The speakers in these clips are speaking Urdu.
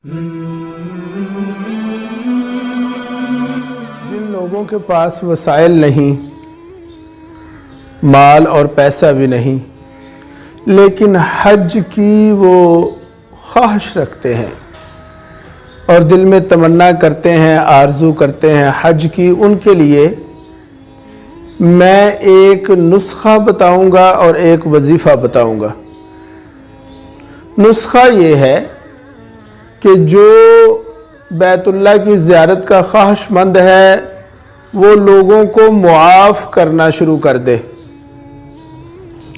جن لوگوں کے پاس وسائل نہیں، مال اور پیسہ بھی نہیں، لیکن حج کی وہ خواہش رکھتے ہیں اور دل میں تمنا کرتے ہیں، آرزو کرتے ہیں حج کی، ان کے لیے میں ایک نسخہ بتاؤں گا اور ایک وظیفہ بتاؤں گا۔ نسخہ یہ ہے کہ جو بیت اللہ کی زیارت کا خواہش مند ہے وہ لوگوں کو معاف کرنا شروع کر دے،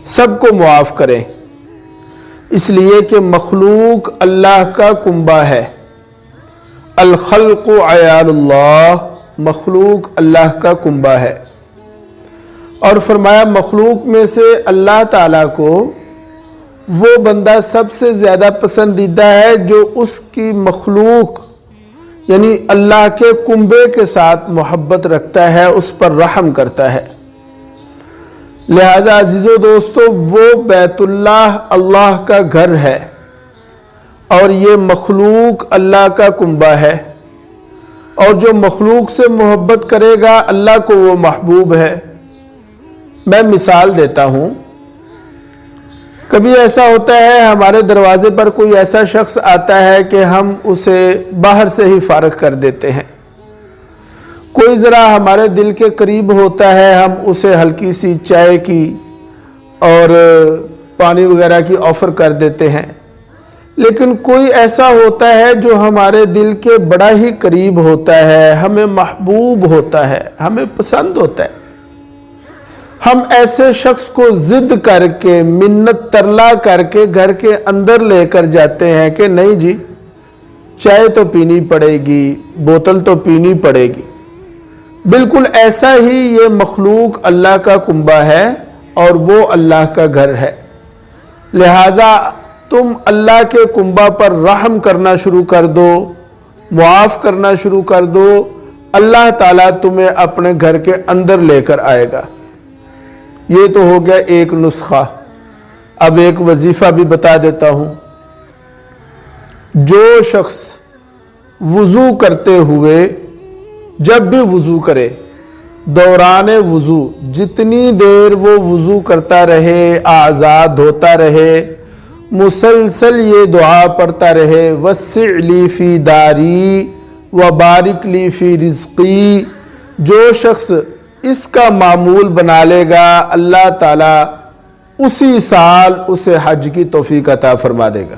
سب کو معاف کرے، اس لیے کہ مخلوق اللہ کا کنبہ ہے۔ الخلق عیال اللہ، مخلوق اللہ کا کنبہ ہے، اور فرمایا مخلوق میں سے اللہ تعالیٰ کو وہ بندہ سب سے زیادہ پسندیدہ ہے جو اس کی مخلوق یعنی اللہ کے کنبے کے ساتھ محبت رکھتا ہے، اس پر رحم کرتا ہے۔ لہذا عزیزو دوستو، وہ بیت اللہ اللہ کا گھر ہے اور یہ مخلوق اللہ کا کنبہ ہے، اور جو مخلوق سے محبت کرے گا اللہ کو وہ محبوب ہے۔ میں مثال دیتا ہوں، کبھی ایسا ہوتا ہے ہمارے دروازے پر کوئی ایسا شخص آتا ہے کہ ہم اسے باہر سے ہی فارغ کر دیتے ہیں۔ کوئی ذرا ہمارے دل کے قریب ہوتا ہے، ہم اسے ہلکی سی چائے کی اور پانی وغیرہ کی آفر کر دیتے ہیں۔ لیکن کوئی ایسا ہوتا ہے جو ہمارے دل کے بڑا ہی قریب ہوتا ہے، ہمیں محبوب ہوتا ہے، ہمیں پسند ہوتا ہے۔ ہم ایسے شخص کو ضد کر کے، منت ترلا کر کے گھر کے اندر لے کر جاتے ہیں کہ نہیں جی، چائے تو پینی پڑے گی، بوتل تو پینی پڑے گی۔ بالکل ایسا ہی یہ مخلوق اللہ کا کنبہ ہے اور وہ اللہ کا گھر ہے۔ لہٰذا تم اللہ کے کنبہ پر رحم کرنا شروع کر دو، معاف کرنا شروع کر دو، اللہ تعالیٰ تمہیں اپنے گھر کے اندر لے کر آئے گا۔ یہ تو ہو گیا ایک نسخہ۔ اب ایک وظیفہ بھی بتا دیتا ہوں۔ جو شخص وضو کرتے ہوئے جب بھی وضو کرے، دوران وضو جتنی دیر وہ وضو کرتا رہے، اعضاء دھوتا رہے، مسلسل یہ دعا پڑھتا رہے، وسع لی فی داری وبارک لی فی رزقی، جو شخص اس کا معمول بنا لے گا اللہ تعالیٰ اسی سال اسے حج کی توفیق عطا فرما دے گا۔